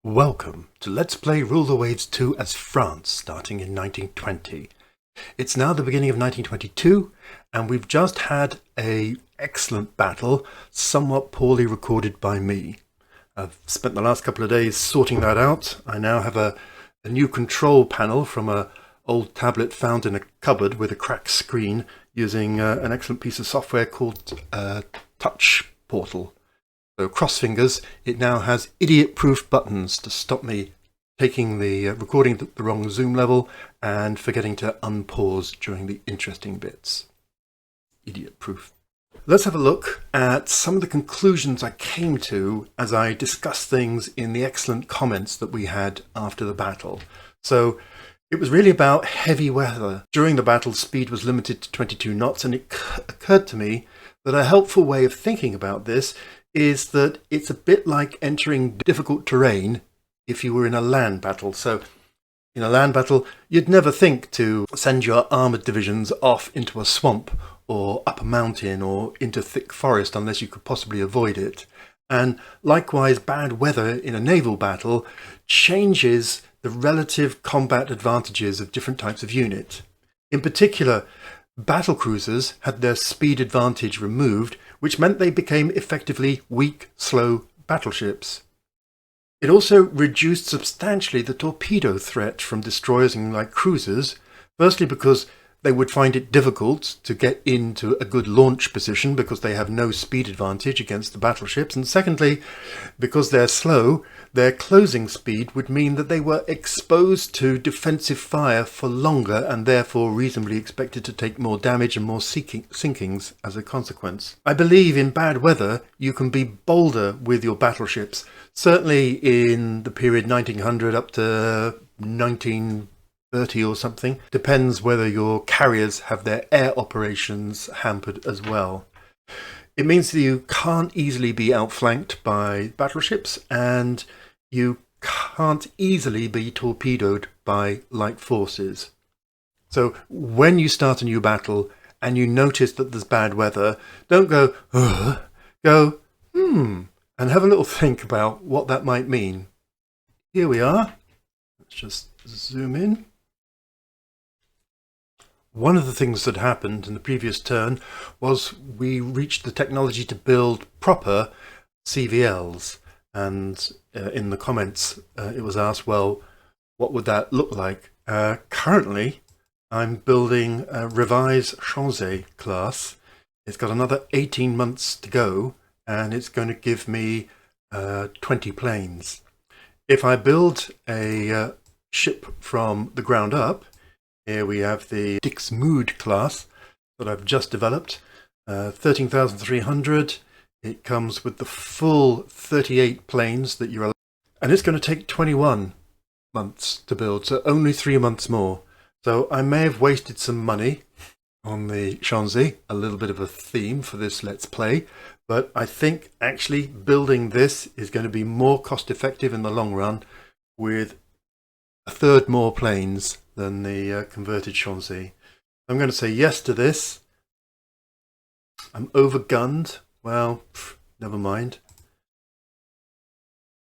Welcome to Let's Play Rule the Waves 2 as France, starting in 1920. It's now the beginning of 1922, and we've just had an excellent battle, somewhat poorly recorded by me. I've spent the last couple of days sorting that out. I now have a new control panel from an old tablet found in a cupboard with a cracked screen using an excellent piece of software called Touch Portal. So cross fingers, it now has idiot-proof buttons to stop me taking the recording at the wrong zoom level and forgetting to unpause during the interesting bits. Idiot-proof. Let's have a look at some of the conclusions I came to as I discussed things in the excellent comments that we had after the battle. So it was really about heavy weather. During the battle, speed was limited to 22 knots, and it occurred to me that a helpful way of thinking about this is that it's a bit like entering difficult terrain if you were in a land battle. So in a land battle, you'd never think to send your armoured divisions off into a swamp or up a mountain or into thick forest unless you could possibly avoid it. And likewise, bad weather in a naval battle changes the relative combat advantages of different types of unit. In particular, battle cruisers had their speed advantage removed, which meant they became effectively weak, slow battleships. It also reduced substantially the torpedo threat from destroyers and light cruisers, firstly because they would find it difficult to get into a good launch position because they have no speed advantage against the battleships, and secondly, because they're slow, their closing speed would mean that they were exposed to defensive fire for longer and therefore reasonably expected to take more damage and more sinkings as a consequence. I believe in bad weather you can be bolder with your battleships, certainly in the period 1900 up to 1930 or something. Depends whether your carriers have their air operations hampered as well. It means that you can't easily be outflanked by battleships, and you can't easily be torpedoed by light forces. So when you start a new battle and you notice that there's bad weather, don't go, ugh, go, and have a little think about what that might mean. Here we are. Let's just zoom in. One of the things that happened in the previous turn was we reached the technology to build proper CVLs, and in the comments it was asked, well, what would that look like? Currently I'm building a revised Convoy class. It's got another 18 months to go, and it's going to give me 20 planes. If I build a ship from the ground up, here we have the Dixmude class that I've just developed, 13,300. It comes with the full 38 planes that you're allowed, and it's going to take 21 months to build, so only 3 months more. So I may have wasted some money on the Convoy, a little bit of a theme for this Let's Play, but I think actually building this is going to be more cost effective in the long run with a third more planes than the converted Convoy. I'm going to say yes to this. I'm overgunned. Well, never mind.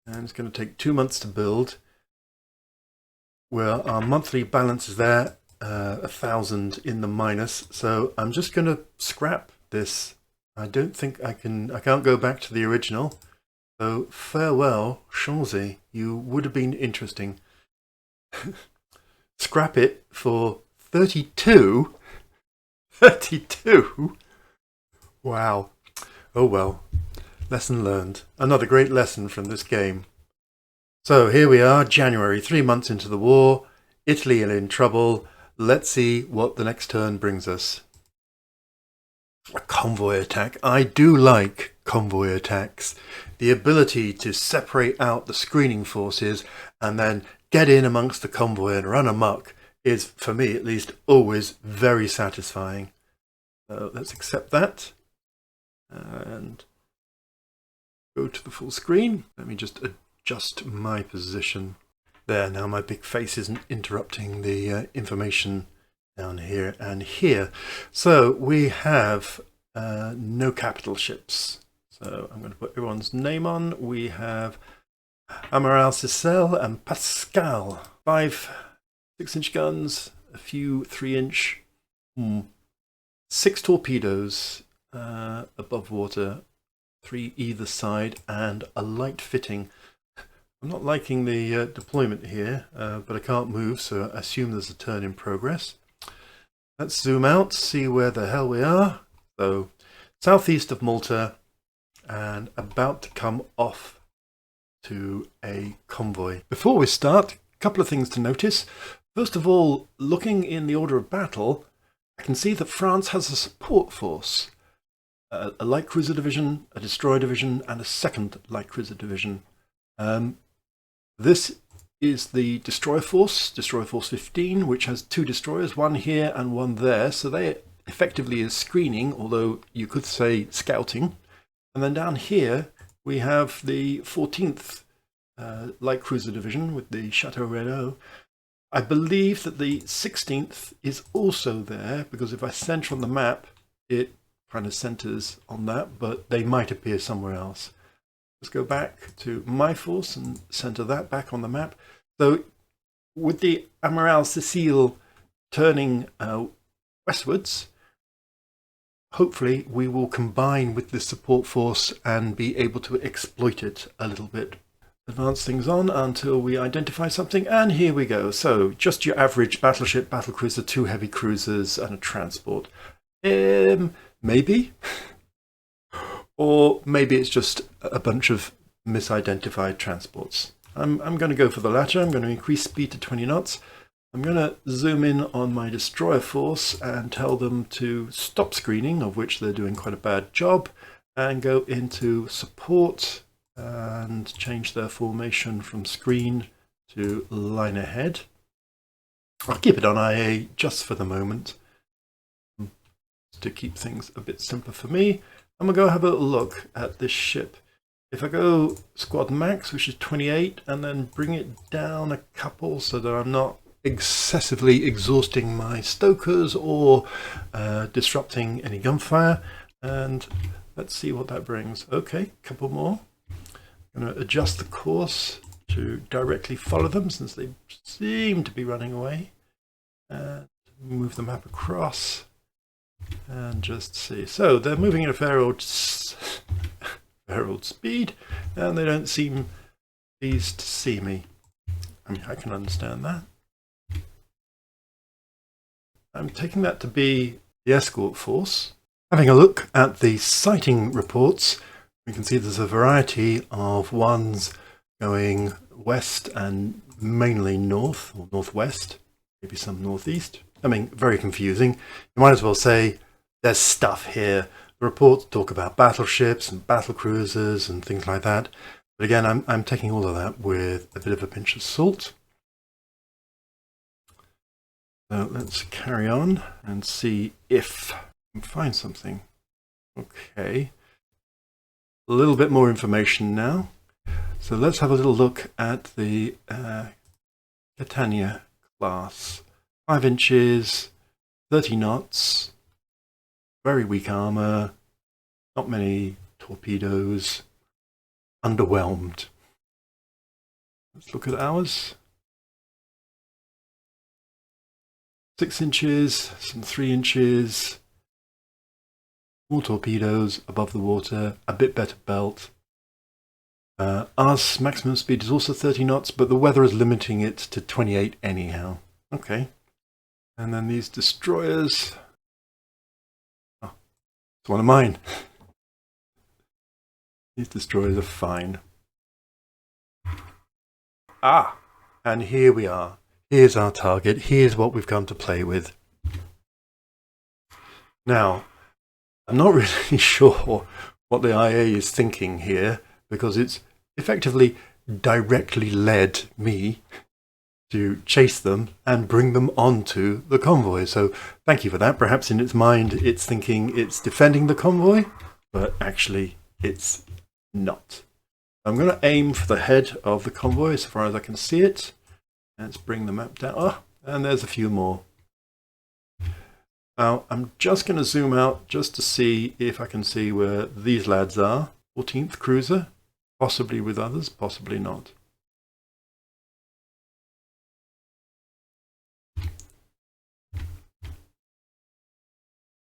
And it's going to take 2 months to build. Well, our monthly balance is there, 1,000 in the minus. So I'm just going to scrap this. I don't think I can't go back to the original. So farewell, Convoy. You would have been interesting. Scrap it for 32. 32? Wow. Oh well. Lesson learned. Another great lesson from this game. So here we are, January, 3 months into the war. Italy are in trouble. Let's see what the next turn brings us. A convoy attack. I do like convoy attacks. The ability to separate out the screening forces and then get in amongst the convoy and run amok is, for me at least, always very satisfying. So let's accept that and go to the full screen. Let me just adjust my position. There, now my big face isn't interrupting the information down here and here. So we have no capital ships. So I'm going to put everyone's name on. We have Amiral Cecil and Pascal. 5 6-inch guns, a few 3-inch, 6 torpedoes above water, 3 either side, and a light fitting. I'm not liking the deployment here, but I can't move, so I assume there's a turn in progress. Let's zoom out, see where the hell we are. So, southeast of Malta, and about to come off to a convoy. Before we start, a couple of things to notice. First of all, looking in the order of battle, I can see that France has a support force. A light cruiser division, a destroyer division, and a second light cruiser division. This is the destroyer force 15, which has 2 destroyers, one here and one there. So they effectively is screening, although you could say scouting. And then down here, we have the 14th light cruiser division with the Chateau Renault. I believe that the 16th is also there, because if I center on the map, it kind of centers on that, but they might appear somewhere else. Let's go back to my force and center that back on the map. So with the Amiral Cecil turning westwards, hopefully we will combine with this support force and be able to exploit it a little bit. Advance things on until we identify something, and here we go. So just your average battleship, battlecruiser, 2 heavy cruisers and a transport. Maybe. Or maybe it's just a bunch of misidentified transports. I'm going to go for the latter. I'm going to increase speed to 20 knots. I'm going to zoom in on my destroyer force and tell them to stop screening, of which they're doing quite a bad job, and go into support and change their formation from screen to line ahead. I'll keep it on IA just for the moment to keep things a bit simpler for me. I'm going to go have a little look at this ship. If I go squad max, which is 28, and then bring it down a couple so that I'm not excessively exhausting my stokers or disrupting any gunfire, and let's see what that brings. Okay, a couple more. I'm going to adjust the course to directly follow them since they seem to be running away, and move the map across and just see. So they're moving at a fair old speed, and they don't seem pleased to see me. I mean, I can understand that. I'm taking that to be the escort force. Having a look at the sighting reports, we can see there's a variety of ones going west and mainly north or northwest, maybe some northeast. I mean, very confusing. You might as well say there's stuff here. The reports talk about battleships and battle cruisers and things like that. But again, I'm taking all of that with a bit of a pinch of salt. So let's carry on and see if we can find something. Okay. A little bit more information now. So let's have a little look at the Catania class. 5 inches, 30 knots, very weak armor, not many torpedoes, underwhelmed. Let's look at ours. 6 inches, some 3 inches, more torpedoes above the water, a bit better belt. Ours maximum speed is also 30 knots, but the weather is limiting it to 28 anyhow. Okay. And then these destroyers. Oh, it's one of mine. These destroyers are fine. Ah, and here we are. Here's our target. Here's what we've come to play with. Now, I'm not really sure what the IA is thinking here, because it's effectively directly led me to chase them and bring them onto the convoy. So thank you for that. Perhaps in its mind it's thinking it's defending the convoy, but actually it's not. I'm going to aim for the head of the convoy as far as I can see it. Let's bring the map down. Oh, and there's a few more. Now, I'm just going to zoom out just to see if I can see where these lads are. 14th cruiser, possibly with others, possibly not.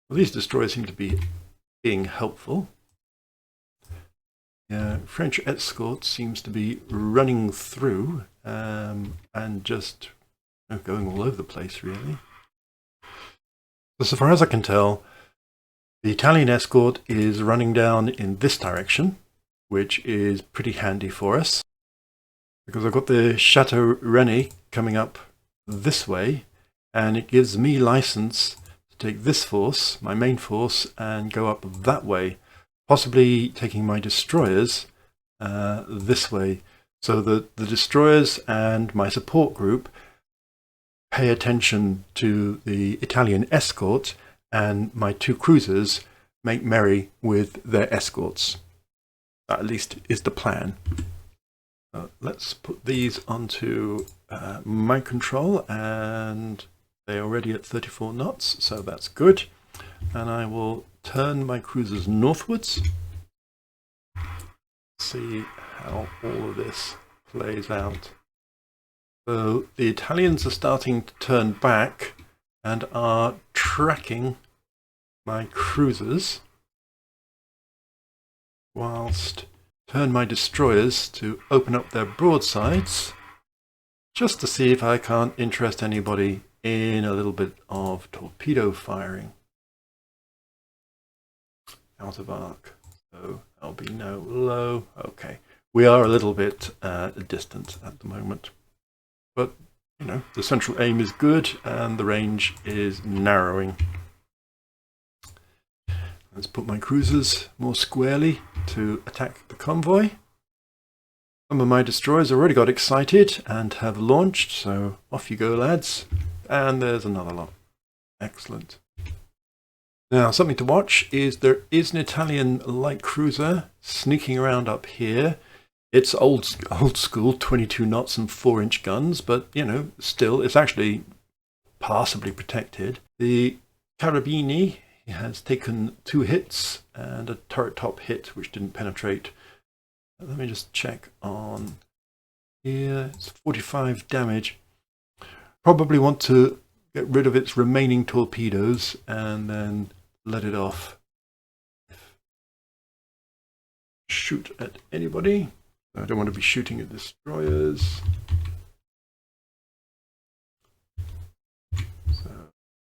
Well, these destroyers seem to be being helpful. French escort seems to be running through and just going all over the place, really. So far as I can tell, the Italian escort is running down in this direction, which is pretty handy for us, because I've got the Chateau René coming up this way, and it gives me license to take this force, my main force, and go up that way, possibly taking my destroyers this way, so that the destroyers and my support group pay attention to the Italian escort, and my two cruisers make merry with their escorts. That at least is the plan. Let's put these onto my control, and they're already at 34 knots, so that's good. And I will turn my cruisers northwards. See how all of this plays out. So the Italians are starting to turn back and are tracking my cruisers, whilst turn my destroyers to open up their broadsides, just to see if I can't interest anybody in a little bit of torpedo firing. Out of arc, so I'll be now low. Okay, we are a little bit distant at the moment, but you know, the central aim is good and the range is narrowing. Let's put my cruisers more squarely to attack the convoy. Some of my destroyers already got excited and have launched, so off you go, lads. And there's another lot. Excellent. Now, something to watch is there is an Italian light cruiser sneaking around up here. It's old school, 22 knots and 4-inch guns, but you know, still, it's actually passably protected. The Carabini has taken 2 hits and a turret top hit which didn't penetrate. Let me just check on here. It's 45 damage. Probably want to get rid of its remaining torpedoes and then let it off. Shoot at anybody. I don't want to be shooting at destroyers. So,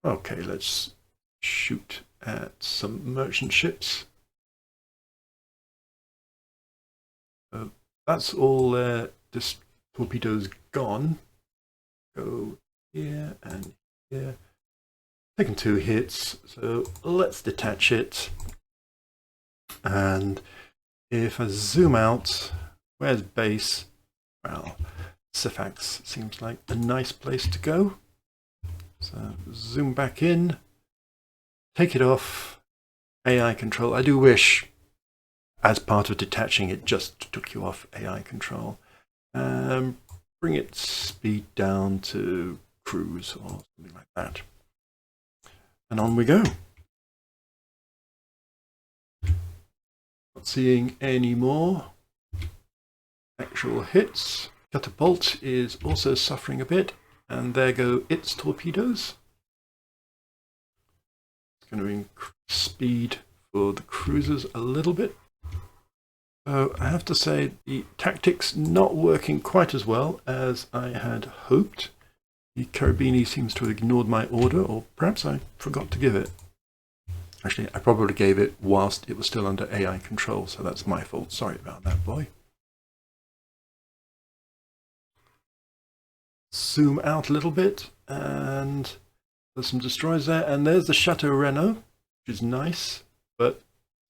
okay, let's shoot at some merchant ships. That's all torpedoes gone. Go here and here. Taken 2 hits, so let's detach it. And if I zoom out, where's base? Well, Sifax seems like a nice place to go. So zoom back in, take it off, AI control. I do wish, as part of detaching, it just took you off AI control. Bring its speed down to cruise or something like that. And on we go. Not seeing any more actual hits. Catapult is also suffering a bit, and there go its torpedoes. It's going to increase speed for the cruisers a little bit. So I have to say the tactics not working quite as well as I had hoped. The Carabini seems to have ignored my order, or perhaps I forgot to give it. Actually, I probably gave it whilst it was still under AI control, so that's my fault. Sorry about that, boy. Zoom out a little bit, and there's some destroyers there, and there's the Chateau Renault, which is nice, but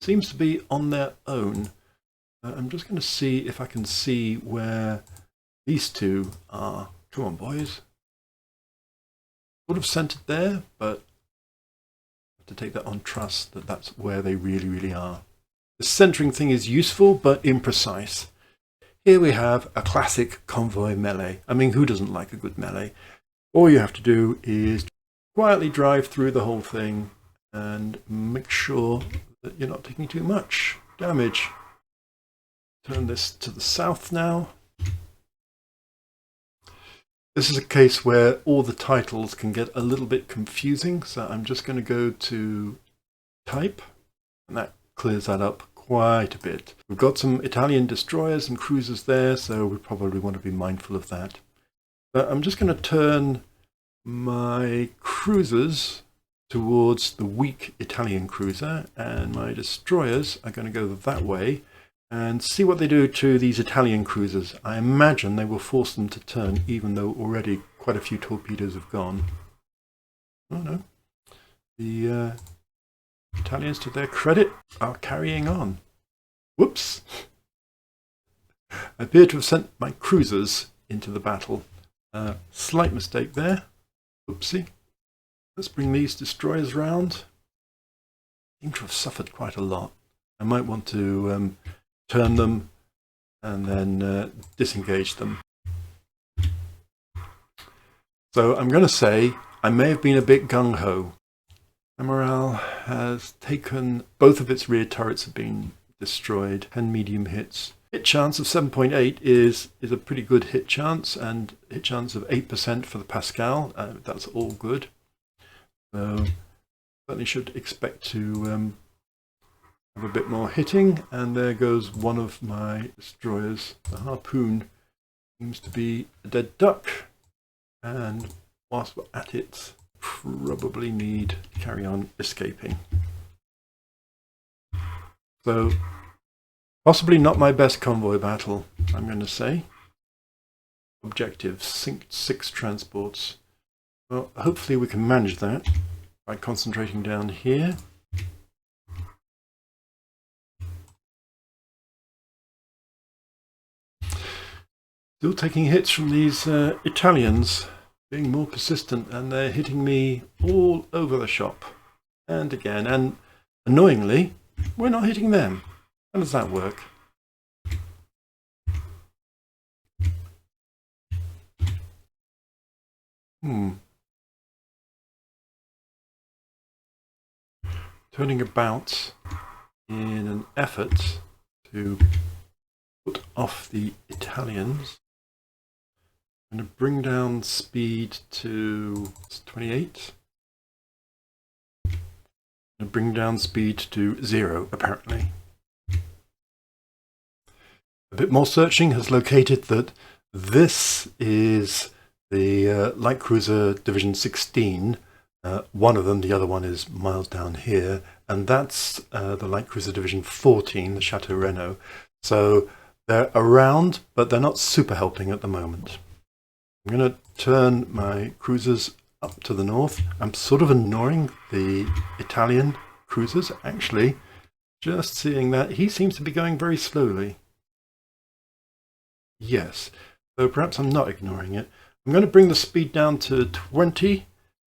seems to be on their own. I'm just going to see if I can see where these two are. Come on, boys. Would have sent it there, but I have to take that on trust that that's where they really, really are. The centering thing is useful, but imprecise. Here we have a classic convoy melee. I mean, who doesn't like a good melee? All you have to do is quietly drive through the whole thing and make sure that you're not taking too much damage. Turn this to the south now. This is a case where all the titles can get a little bit confusing, so I'm just going to go to type, and that clears that up quite a bit. We've got some Italian destroyers and cruisers there, so we probably want to be mindful of that. But I'm just going to turn my cruisers towards the weak Italian cruiser, and my destroyers are going to go that way and see what they do to these Italian cruisers. I imagine they will force them to turn, even though already quite a few torpedoes have gone. Oh no. The Italians, to their credit, are carrying on. Whoops! I appear to have sent my cruisers into the battle. Slight mistake there. Oopsie. Let's bring these destroyers round. Seem to have suffered quite a lot. I might want to turn them and then disengage them. So I'm going to say I may have been a bit gung-ho. Amiral has taken, both of its rear turrets have been destroyed, 10 medium hits. Hit chance of 7.8 is a pretty good hit chance, and hit chance of 8% for the Pascal. That's all good. So certainly should expect to have a bit more hitting. And there goes one of my destroyers. The Harpoon seems to be a dead duck, and whilst we're at it, probably need to carry on escaping. So possibly not my best convoy battle, I'm going to say. Objective, sink 6 transports. Well, hopefully we can manage that by concentrating down here. Still taking hits from these Italians, being more persistent, and they're hitting me all over the shop. And again, and annoyingly, we're not hitting them. How does that work? Turning about in an effort to put off the Italians. I'm going to bring down speed to 28. And bring down speed to 0, apparently. A bit more searching has located that this is the Light Cruiser Division 16. One of them, the other one is miles down here, and that's the Light Cruiser Division 14, the Chateau Renault. So they're around, but they're not super helping at the moment. I'm going to turn my cruisers up to the north. I'm sort of ignoring the Italian cruisers, actually. Just seeing that he seems to be going very slowly. Yes, so perhaps I'm not ignoring it. I'm going to bring the speed down to 20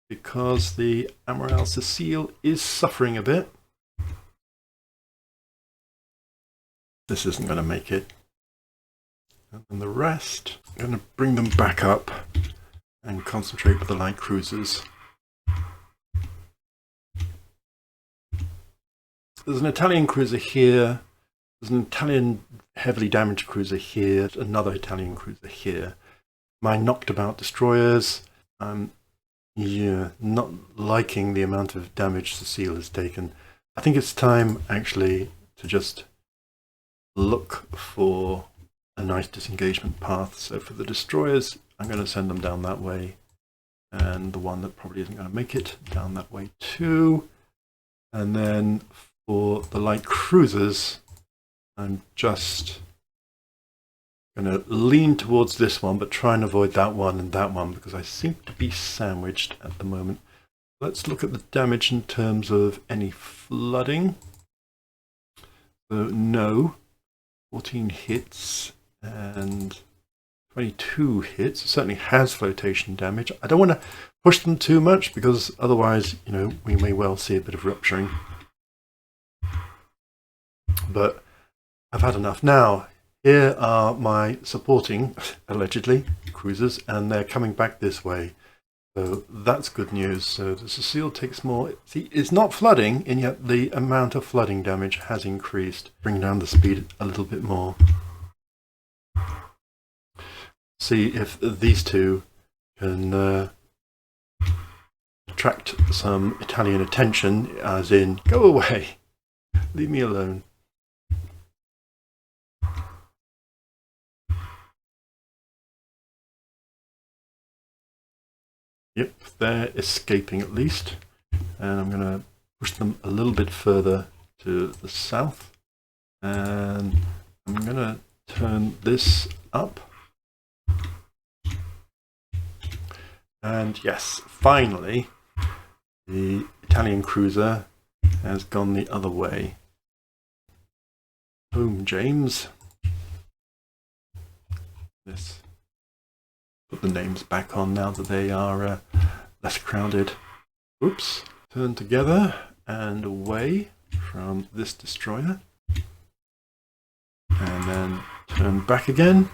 because the Amiral Cecile is suffering a bit. This isn't going to make it. And the rest, I'm going to bring them back up and concentrate with the light cruisers. There's an Italian cruiser here. There's an Italian heavily damaged cruiser here. Another Italian cruiser here. My knocked about destroyers. I'm not liking the amount of damage Cecile has taken. I think it's time actually to just look for a nice disengagement path. So for the destroyers, I'm going to send them down that way, and the one that probably isn't going to make it down that way too. And then for the light cruisers, I'm just going to lean towards this one, but try and avoid that one and that one because I seem to be sandwiched at the moment. Let's look at the damage in terms of any flooding. So no, 14 hits and 22 hits. It certainly has flotation damage. I don't want to push them too much because otherwise, we may well see a bit of rupturing. But I've had enough. Now, here are my supporting, allegedly, cruisers, and they're coming back this way. So that's good news. So the Cecile takes more. See, it's not flooding, and yet the amount of flooding damage has increased. Bring down the speed a little bit more. See if these two can attract some Italian attention, as in, go away, leave me alone. Yep, they're escaping at least. And I'm going to push them a little bit further to the south. And I'm going to turn this up. And yes, finally, the Italian cruiser has gone the other way. Home, James. This. Put the names back on now that they are less crowded. Oops. Turn together and away from this destroyer. And then turn back again.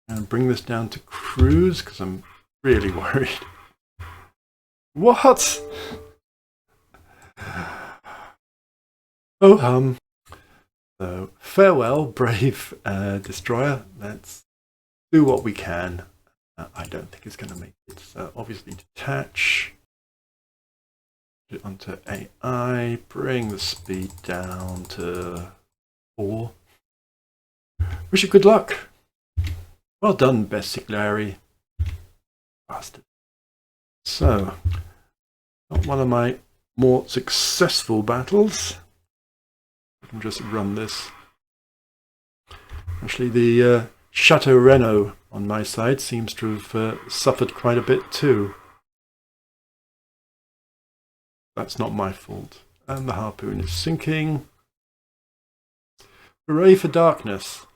And bring this down to cruise, because I'm really worried. What? Oh, so farewell, brave destroyer. Let's do what we can. I don't think it's going to make it. So obviously detach. Put it onto AI. Bring the speed down to 4. Wish you good luck. Well done, Bessiglari. Bastard. So, not one of my more successful battles. I can just run this. Actually, the Chateau Renault on my side seems to have suffered quite a bit too. That's not my fault. And the harpoon is sinking. Hooray for darkness.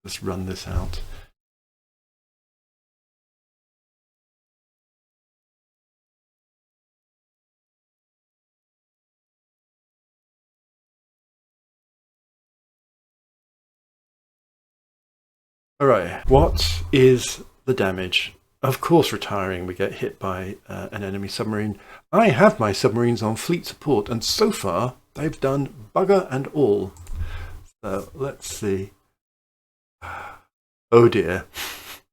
Let's run this out. Alright, what is the damage? Of course retiring, we get hit by an enemy submarine. I have my submarines on fleet support, and so far they've done bugger and all. So let's see. Oh dear.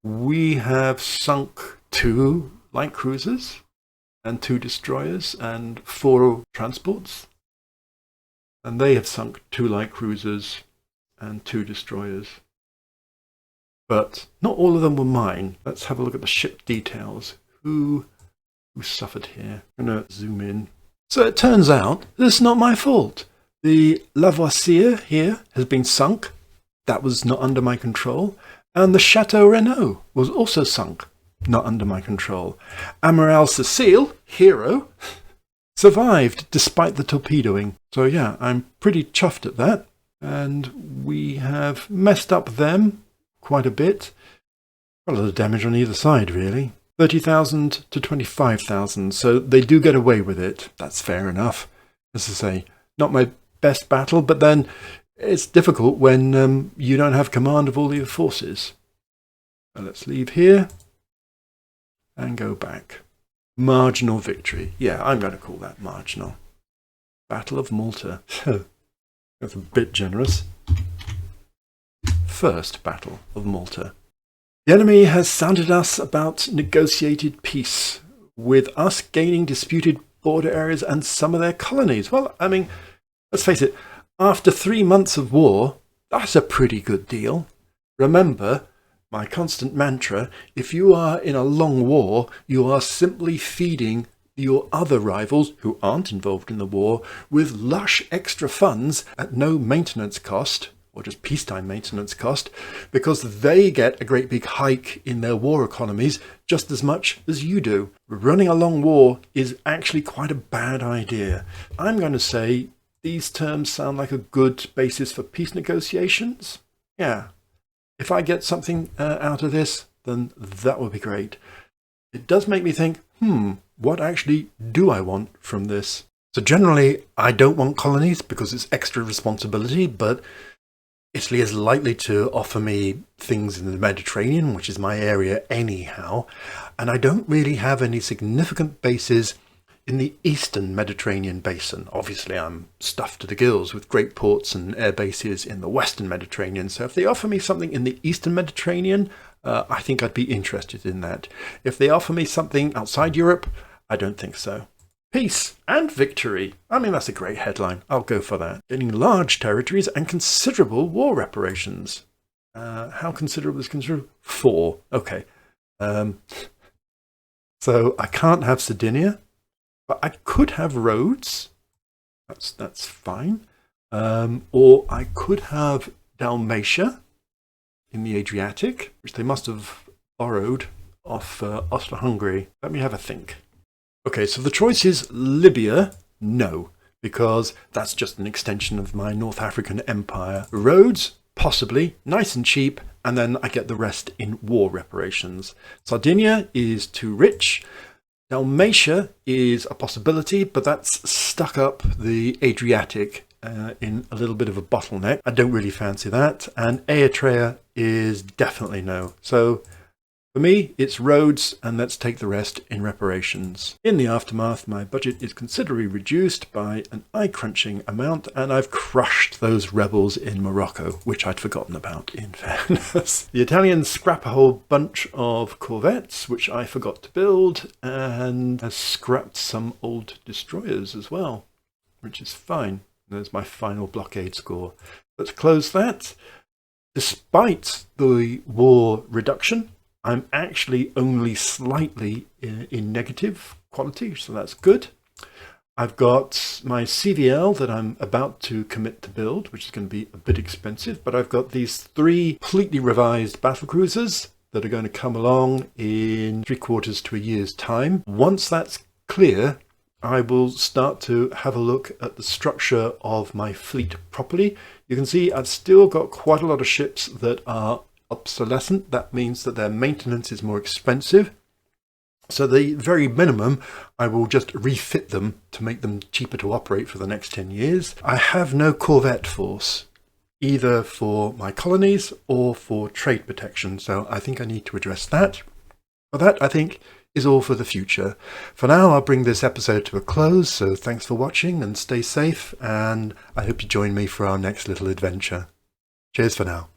We have sunk 2 light cruisers and 2 destroyers and 4 transports. And they have sunk 2 light cruisers and 2 destroyers. But not all of them were mine. Let's have a look at the ship details. Who suffered here? I'm going to zoom in. So it turns out this is not my fault. The Lavoisier here has been sunk. That was not under my control. And the Chateau Renault was also sunk. Not under my control. Amiral Cecile, hero, survived despite the torpedoing. So yeah, I'm pretty chuffed at that. And we have messed up them quite a bit. Quite a lot of damage on either side, really. 30,000 to 25,000, so they do get away with it. That's fair enough. As I say, not my best battle, but then it's difficult when you don't have command of all your forces. So let's leave here and go back. Marginal victory. Yeah, I'm going to call that marginal. Battle of Malta. That's a bit generous. First Battle of Malta. The enemy has sounded us about negotiated peace, with us gaining disputed border areas and some of their colonies. Well, I mean, let's face it, after 3 months of war, that's a pretty good deal. Remember, my constant mantra, if you are in a long war, you are simply feeding your other rivals who aren't involved in the war with lush extra funds at no maintenance cost, or just peacetime maintenance cost, because they get a great big hike in their war economies just as much as you do. Running a long war is actually quite a bad idea. I'm going to say these terms sound like a good basis for peace negotiations. Yeah, if I get something out of this, then that would be great. It does make me think, what actually do I want from this? So generally, I don't want colonies because it's extra responsibility, but Italy is likely to offer me things in the Mediterranean, which is my area anyhow, and I don't really have any significant bases in the eastern Mediterranean basin. Obviously, I'm stuffed to the gills with great ports and air bases in the western Mediterranean, so if they offer me something in the eastern Mediterranean, I think I'd be interested in that. If they offer me something outside Europe, I don't think so. Peace and victory. I mean, that's a great headline. I'll go for that. Gaining large territories and considerable war reparations. How considerable is considerable? 4. Okay. So I can't have Sardinia, but I could have Rhodes. That's fine. Or I could have Dalmatia in the Adriatic, which they must have borrowed off Austro-Hungary. Let me have a think. Okay, so the choice is Libya. No, because that's just an extension of my North African empire. Rhodes, possibly, nice and cheap, and then I get the rest in war reparations. Sardinia is too rich. Dalmatia is a possibility, but that's stuck up the Adriatic in a little bit of a bottleneck. I don't really fancy that. And Eritrea is definitely no. So for me, it's Rhodes, and let's take the rest in reparations. In the aftermath, my budget is considerably reduced by an eye-crunching amount, and I've crushed those rebels in Morocco, which I'd forgotten about, in fairness. The Italians scrap a whole bunch of corvettes, which I forgot to build, and has scrapped some old destroyers as well, which is fine. There's my final blockade score. Let's close that. Despite the war reduction, I'm actually only slightly in negative quality, so that's good. I've got my CVL that I'm about to commit to build, which is going to be a bit expensive, but I've got these 3 completely revised battlecruisers that are going to come along in 3/4 to a year's time. Once that's clear, I will start to have a look at the structure of my fleet properly. You can see I've still got quite a lot of ships that are obsolescent. That means that their maintenance is more expensive. So the very minimum, I will just refit them to make them cheaper to operate for the next 10 years. I have no corvette force, either for my colonies or for trade protection. So I think I need to address that. But that, I think, is all for the future. For now, I'll bring this episode to a close. So thanks for watching and stay safe. And I hope you join me for our next little adventure. Cheers for now.